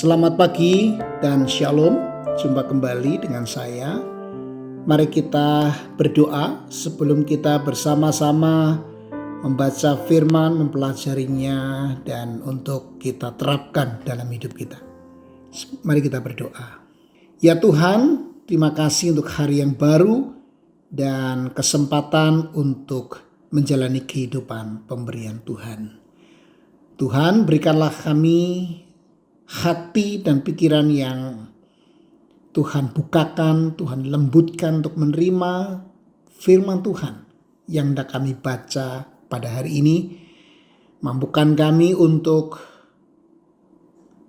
Selamat pagi dan shalom. Jumpa kembali dengan saya. Mari kita berdoa sebelum kita bersama-sama membaca firman, mempelajarinya, dan untuk kita terapkan dalam hidup kita. Mari kita berdoa. Ya Tuhan, terima kasih untuk hari yang baru dan kesempatan untuk menjalani kehidupan pemberian Tuhan. Tuhan, berikanlah kami hati dan pikiran yang Tuhan bukakan, Tuhan lembutkan untuk menerima firman Tuhan yang hendak kami baca pada hari ini. Mampukan kami untuk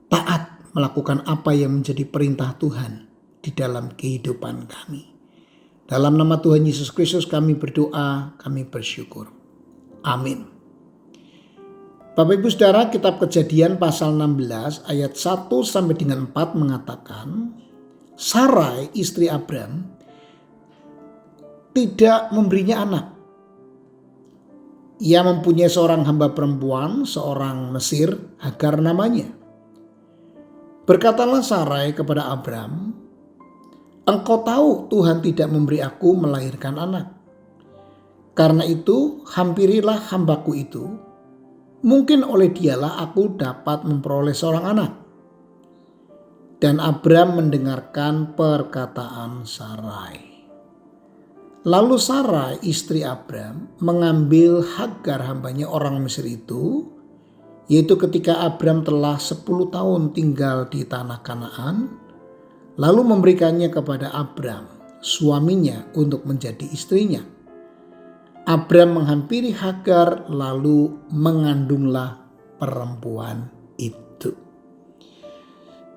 taat melakukan apa yang menjadi perintah Tuhan di dalam kehidupan kami. Dalam nama Tuhan Yesus Kristus kami berdoa, kami bersyukur. Amin. Bapak Ibu Saudara, kitab Kejadian pasal 16 ayat 1 sampai dengan 4 mengatakan, Sarai istri Abram tidak memberinya anak. Ia mempunyai seorang hamba perempuan, seorang Mesir, Hagar namanya. Berkatalah Sarai kepada Abram, "Engkau tahu Tuhan tidak memberi aku melahirkan anak. Karena itu hampirilah hambaku itu. Mungkin oleh dialah aku dapat memperoleh seorang anak." Dan Abram mendengarkan perkataan Sarai. Lalu Sarai istri Abram mengambil Hagar hambanya orang Mesir itu, yaitu ketika Abram telah 10 tahun tinggal di tanah Kanaan, lalu memberikannya kepada Abram, suaminya, untuk menjadi istrinya. Abram menghampiri Hagar lalu mengandunglah perempuan itu.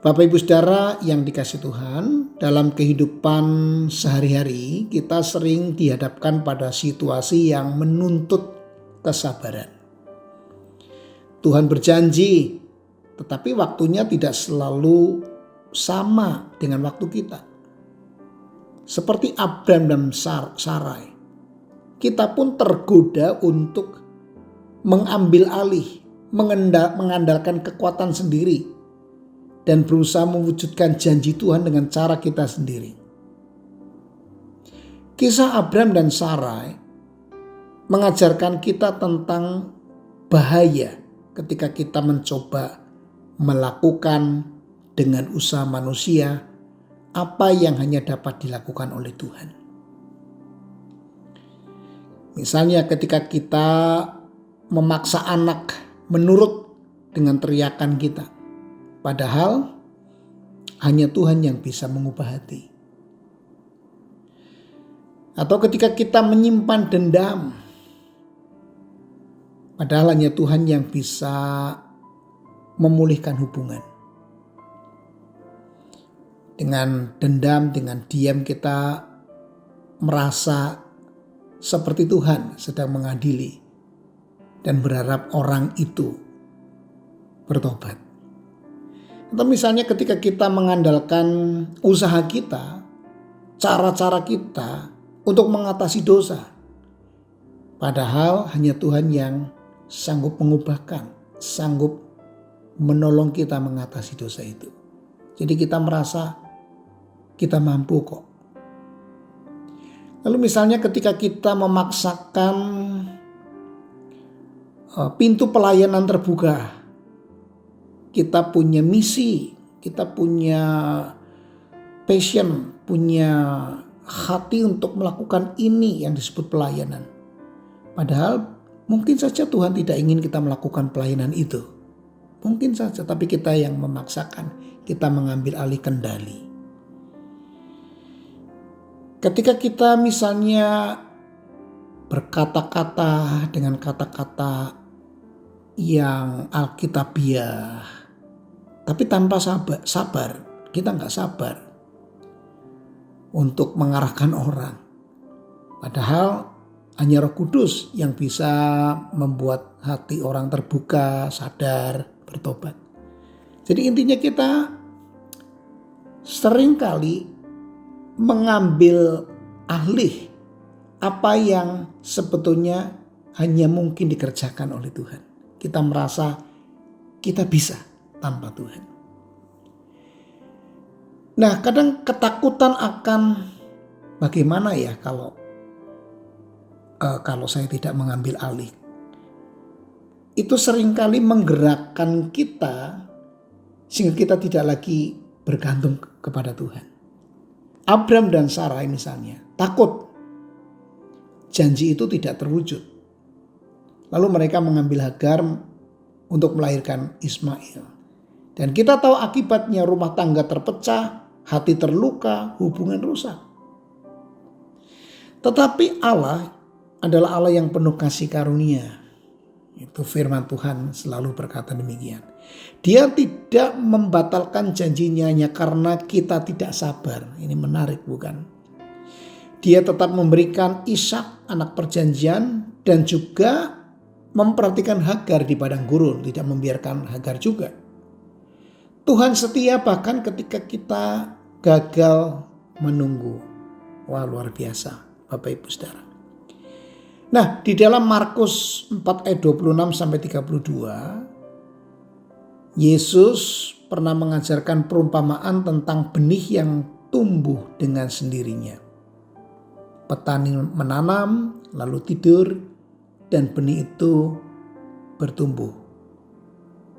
Bapak Ibu Saudara yang dikasihi Tuhan, dalam kehidupan sehari-hari kita sering dihadapkan pada situasi yang menuntut kesabaran. Tuhan berjanji, tetapi waktunya tidak selalu sama dengan waktu kita. Seperti Abram dan Sarai, kita pun tergoda untuk mengambil alih, mengandalkan kekuatan sendiri, dan berusaha mewujudkan janji Tuhan dengan cara kita sendiri. Kisah Abram dan Sarai mengajarkan kita tentang bahaya ketika kita mencoba melakukan dengan usaha manusia apa yang hanya dapat dilakukan oleh Tuhan. Misalnya ketika kita memaksa anak menurut dengan teriakan kita. Padahal hanya Tuhan yang bisa mengubah hati. Atau ketika kita menyimpan dendam. Padahal hanya Tuhan yang bisa memulihkan hubungan. Dengan dendam, dengan diam kita merasa seperti Tuhan sedang mengadili dan berharap orang itu bertobat. Atau misalnya ketika kita mengandalkan usaha kita, cara-cara kita untuk mengatasi dosa. Padahal hanya Tuhan yang sanggup mengubahkan, sanggup menolong kita mengatasi dosa itu. Jadi kita merasa kita mampu kok. Lalu misalnya ketika kita memaksakan pintu pelayanan terbuka, kita punya misi, kita punya passion, punya hati untuk melakukan ini yang disebut pelayanan. Padahal mungkin saja Tuhan tidak ingin kita melakukan pelayanan itu. Mungkin saja, tapi kita yang memaksakan, kita mengambil alih kendali. Ketika kita misalnya berkata-kata dengan kata-kata yang alkitabiah, tapi tanpa sabar, kita nggak sabar untuk mengarahkan orang. Padahal hanya Roh Kudus yang bisa membuat hati orang terbuka, sadar, bertobat. Jadi intinya kita seringkali mengambil alih apa yang sebetulnya hanya mungkin dikerjakan oleh Tuhan. Kita merasa kita bisa tanpa Tuhan. Nah, kadang ketakutan akan bagaimana ya kalau saya tidak mengambil alih. Itu seringkali menggerakkan kita sehingga kita tidak lagi bergantung kepada Tuhan. Abram dan Sarai misalnya takut janji itu tidak terwujud. Lalu mereka mengambil Hagar untuk melahirkan Ismail. Dan kita tahu akibatnya, rumah tangga terpecah, hati terluka, hubungan rusak. Tetapi Allah adalah Allah yang penuh kasih karunia. Itu firman Tuhan selalu berkata demikian. Dia tidak membatalkan janjinya hanya karena kita tidak sabar. Ini menarik bukan? Dia tetap memberikan Ishak anak perjanjian dan juga memperhatikan Hagar di padang gurun. Tidak membiarkan Hagar juga. Tuhan setia bahkan ketika kita gagal menunggu. Wah, luar biasa Bapak Ibu Saudara. Nah, di dalam Markus 4 ayat 26 sampai 32, Yesus pernah mengajarkan perumpamaan tentang benih yang tumbuh dengan sendirinya. Petani menanam, lalu tidur, dan benih itu bertumbuh.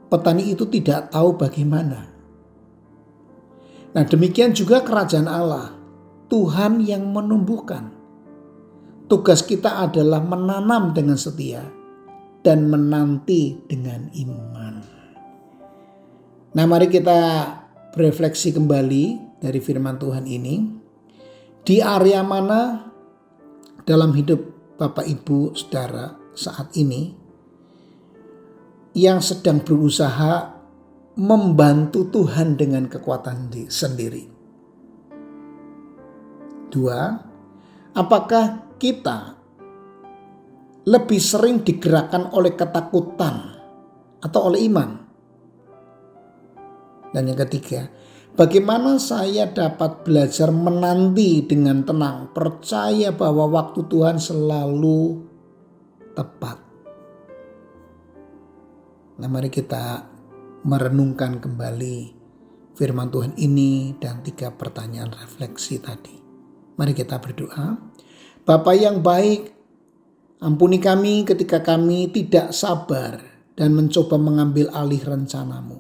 Petani itu tidak tahu bagaimana. Nah, demikian juga kerajaan Allah. Tuhan yang menumbuhkan. Tugas kita adalah menanam dengan setia dan menanti dengan iman. Nah, mari kita berefleksi kembali dari firman Tuhan ini. Di area mana dalam hidup Bapak Ibu Saudara saat ini yang sedang berusaha membantu Tuhan dengan kekuatan sendiri? 2. Apakah kita lebih sering digerakkan oleh ketakutan atau oleh iman? Dan yang ketiga, bagaimana saya dapat belajar menanti dengan tenang, percaya bahwa waktu Tuhan selalu tepat. Nah, mari kita merenungkan kembali firman Tuhan ini dan 3 pertanyaan refleksi tadi. Mari kita berdoa. Bapa yang baik, ampuni kami ketika kami tidak sabar dan mencoba mengambil alih rencana-Mu.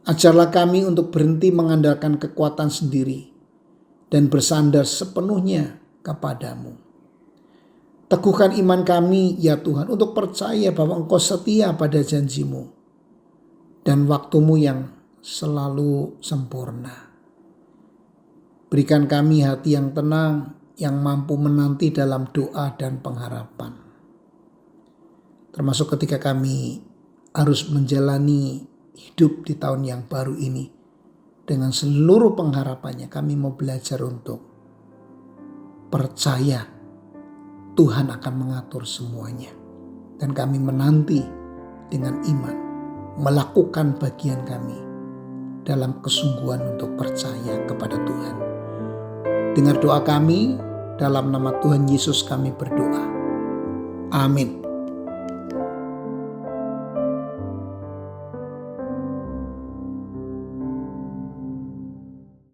Ajarlah kami untuk berhenti mengandalkan kekuatan sendiri dan bersandar sepenuhnya kepadamu. Teguhkan iman kami ya Tuhan untuk percaya bahwa Engkau setia pada janji-Mu dan waktu-Mu yang selalu sempurna. Berikan kami hati yang tenang, yang mampu menanti dalam doa dan pengharapan. Termasuk ketika kami harus menjalani hidup di tahun yang baru ini. Dengan seluruh pengharapannya kami mau belajar untuk percaya Tuhan akan mengatur semuanya. Dan kami menanti dengan iman, melakukan bagian kami dalam kesungguhan untuk percaya kepada Tuhan. Dengar doa kami, dalam nama Tuhan Yesus kami berdoa. Amin.